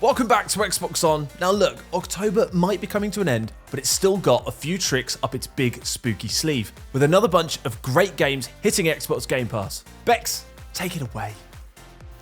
Welcome back to Xbox On. Now look, October might be coming to an end, but it's still got a few tricks up its big spooky sleeve, with another bunch of great games hitting Xbox Game Pass. Bex, take it away.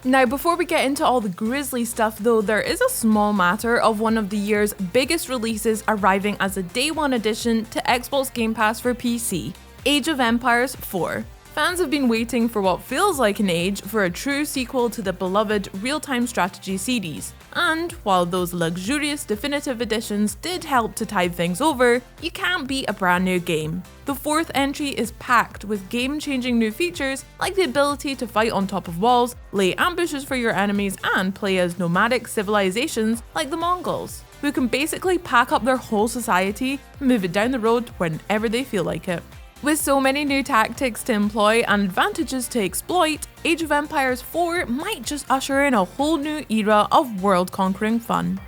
Now, before we get into all the grisly stuff though, there is a small matter of one of the year's biggest releases arriving as a day one addition to Xbox Game Pass for PC, Age of Empires 4. Fans have been waiting for what feels like an age for a true sequel to the beloved real-time strategy series. And while those luxurious definitive editions did help to tide things over, you can't beat a brand new game. The fourth entry is packed with game-changing new features like the ability to fight on top of walls, lay ambushes for your enemies, and play as nomadic civilizations like the Mongols, who can basically pack up their whole society and move it down the road whenever they feel like it. With so many new tactics to employ and advantages to exploit, Age of Empires 4 might just usher in a whole new era of world-conquering fun.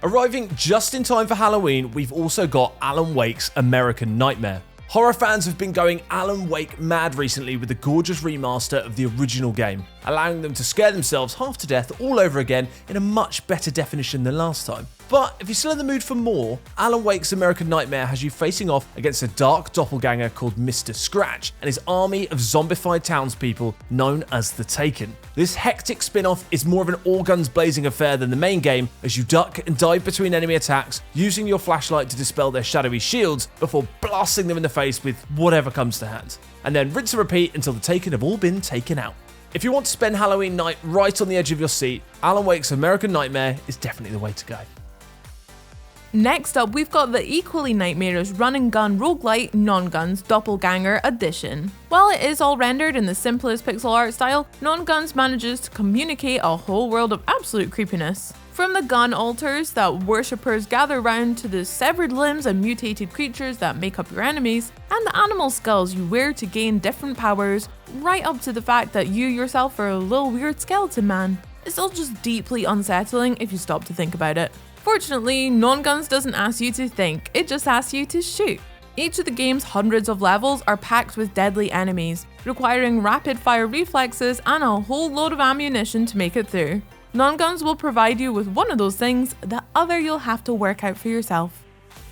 Arriving just in time for Halloween, we've also got Alan Wake's American Nightmare. Horror fans have been going Alan Wake mad recently with the gorgeous remaster of the original game, allowing them to scare themselves half to death all over again in a much better definition than last time. But if you're still in the mood for more, Alan Wake's American Nightmare has you facing off against a dark doppelganger called Mr. Scratch and his army of zombified townspeople known as the Taken. This hectic spin-off is more of an all-guns blazing affair than the main game, as you duck and dive between enemy attacks, using your flashlight to dispel their shadowy shields before blasting them in the face with whatever comes to hand. And then rinse and repeat until the Taken have all been taken out. If you want to spend Halloween night right on the edge of your seat, Alan Wake's American Nightmare is definitely the way to go. Next up, we've got the equally nightmarish run-and-gun roguelite Non-Guns Doppelganger Edition. While it is all rendered in the simplest pixel art style, Non-Guns manages to communicate a whole world of absolute creepiness. From the gun altars that worshippers gather round to the severed limbs and mutated creatures that make up your enemies, and the animal skulls you wear to gain different powers, right up to the fact that you yourself are a little weird skeleton man. It's all just deeply unsettling if you stop to think about it. Fortunately, Non-Guns doesn't ask you to think, it just asks you to shoot. Each of the game's hundreds of levels are packed with deadly enemies, requiring rapid-fire reflexes and a whole load of ammunition to make it through. Non-Guns will provide you with one of those things, the other you'll have to work out for yourself.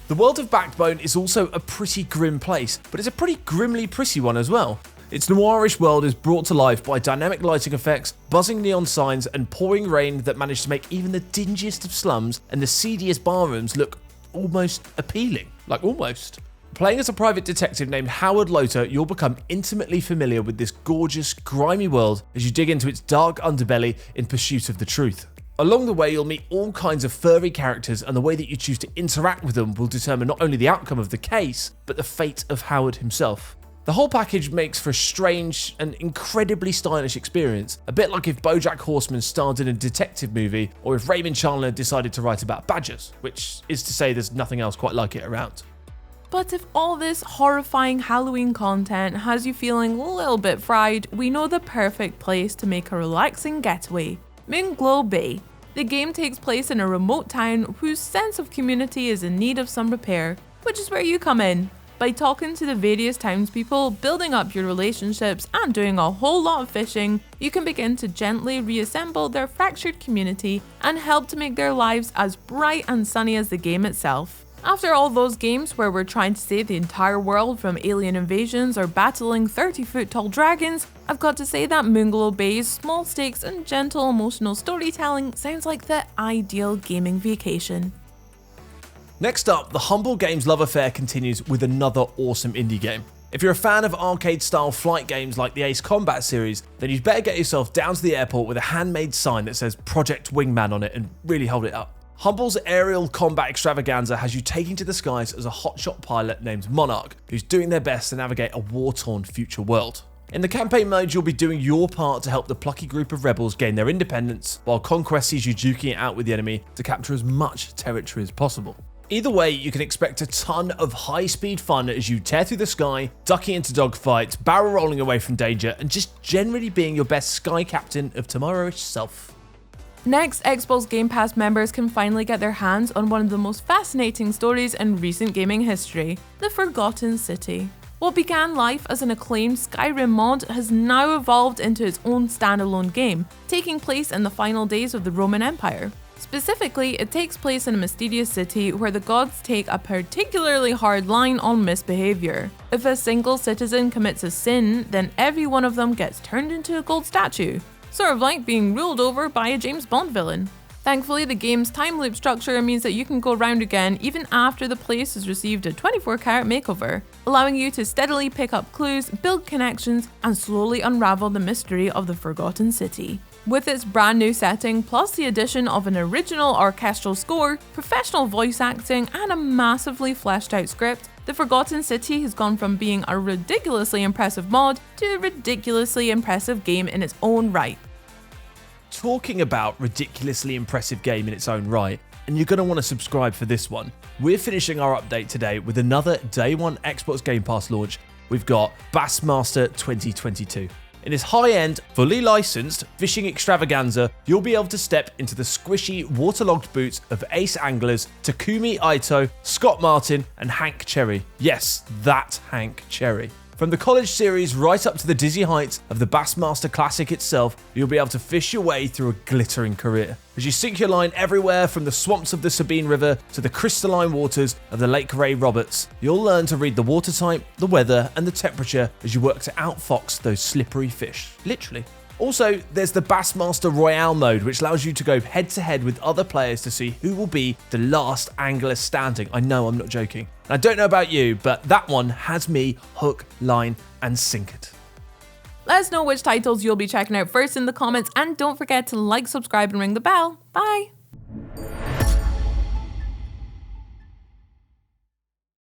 The world of Backbone is also a pretty grim place, but it's a pretty grimly pretty one as well. Its noirish world is brought to life by dynamic lighting effects, buzzing neon signs, and pouring rain that manage to make even the dingiest of slums and the seediest barrooms look almost appealing. Like almost. Playing as a private detective named Howard Loter, you'll become intimately familiar with this gorgeous, grimy world as you dig into its dark underbelly in pursuit of the truth. Along the way, you'll meet all kinds of furry characters, and the way that you choose to interact with them will determine not only the outcome of the case, but the fate of Howard himself. The whole package makes for a strange and incredibly stylish experience, a bit like if BoJack Horseman starred in a detective movie, or if Raymond Chandler decided to write about badgers, which is to say there's nothing else quite like it around. But if all this horrifying Halloween content has you feeling a little bit fried, we know the perfect place to make a relaxing getaway: Moonglow Bay. The game takes place in a remote town whose sense of community is in need of some repair, which is where you come in. By talking to the various townspeople, building up your relationships, and doing a whole lot of fishing, you can begin to gently reassemble their fractured community and help to make their lives as bright and sunny as the game itself. After all those games where we're trying to save the entire world from alien invasions or battling 30-foot tall dragons, I've got to say that Moonglow Bay's small stakes and gentle emotional storytelling sounds like the ideal gaming vacation. Next up, the Humble Games love affair continues with another awesome indie game. If you're a fan of arcade-style flight games like the Ace Combat series, then you'd better get yourself down to the airport with a handmade sign that says Project Wingman on it and really hold it up. Humble's aerial combat extravaganza has you taking to the skies as a hotshot pilot named Monarch, who's doing their best to navigate a war-torn future world. In the campaign mode, you'll be doing your part to help the plucky group of rebels gain their independence, while Conquest sees you duking it out with the enemy to capture as much territory as possible. Either way, you can expect a ton of high-speed fun as you tear through the sky, ducking into dogfights, barrel rolling away from danger, and just generally being your best sky captain of tomorrow's self. Next, Xbox Game Pass members can finally get their hands on one of the most fascinating stories in recent gaming history: The Forgotten City. What began life as an acclaimed Skyrim mod has now evolved into its own standalone game, taking place in the final days of the Roman Empire. Specifically, it takes place in a mysterious city where the gods take a particularly hard line on misbehavior. If a single citizen commits a sin, then every one of them gets turned into a gold statue. Sort of like being ruled over by a James Bond villain. Thankfully, the game's time loop structure means that you can go round again even after the place has received a 24-karat makeover, allowing you to steadily pick up clues, build connections, and slowly unravel the mystery of the Forgotten City. With its brand new setting, plus the addition of an original orchestral score, professional voice acting, and a massively fleshed out script, the Forgotten City has gone from being a ridiculously impressive mod to a ridiculously impressive game in its own right. Talking about ridiculously impressive game in its own right, and you're going to want to subscribe for this one. We're finishing our update today with another Day 1 Xbox Game Pass launch. We've got Bassmaster 2022. In this high-end, fully licensed fishing extravaganza, you'll be able to step into the squishy, waterlogged boots of ace anglers Takumi Ito, Scott Martin, and Hank Cherry. Yes, that Hank Cherry. From the college series right up to the dizzy heights of the Bassmaster Classic itself, you'll be able to fish your way through a glittering career. As you sink your line everywhere from the swamps of the Sabine River to the crystalline waters of the Lake Ray Roberts, you'll learn to read the water type, the weather, and the temperature as you work to outfox those slippery fish. Literally. Also, there's the Bassmaster Royale mode, which allows you to go head-to-head with other players to see who will be the last angler standing. I know, I'm not joking. And I don't know about you, but that one has me hook, line, and sinkered. Let us know which titles you'll be checking out first in the comments, and don't forget to like, subscribe, and ring the bell. Bye!